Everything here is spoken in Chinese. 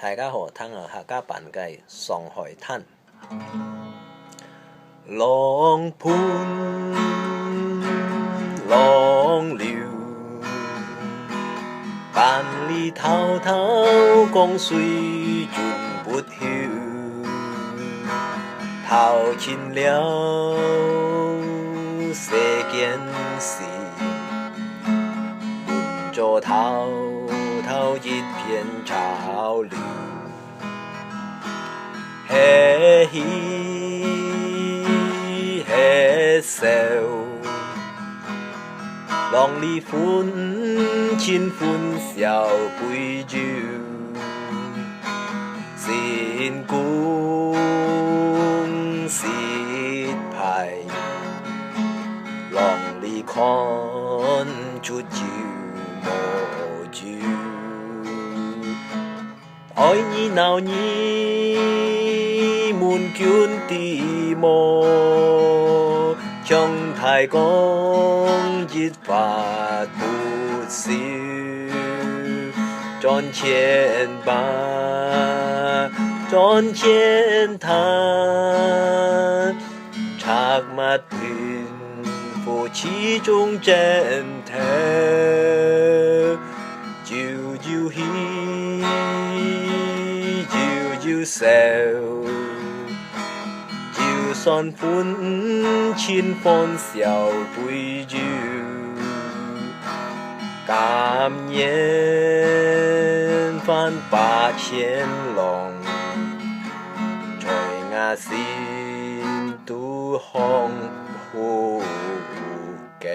大家好，通學客家版嘅上海灘。浪盤浪流，萬里滔滔江水永不休。淘盡了世間事，滿座滔滔一片潮流。嘿喜嘿笑，浪裏歡慶歡笑杯酒，新公新牌，浪裏看出酒莫酒。愛你鬧你滿卷地寞，向太江一發不消，賺錢吧，賺錢貪，拆乜斷夫妻中真頭，朝朝喜朝朝笑，就算歡慶歡笑杯酒，甘願翻八千浪，在我心都紅紅嘅。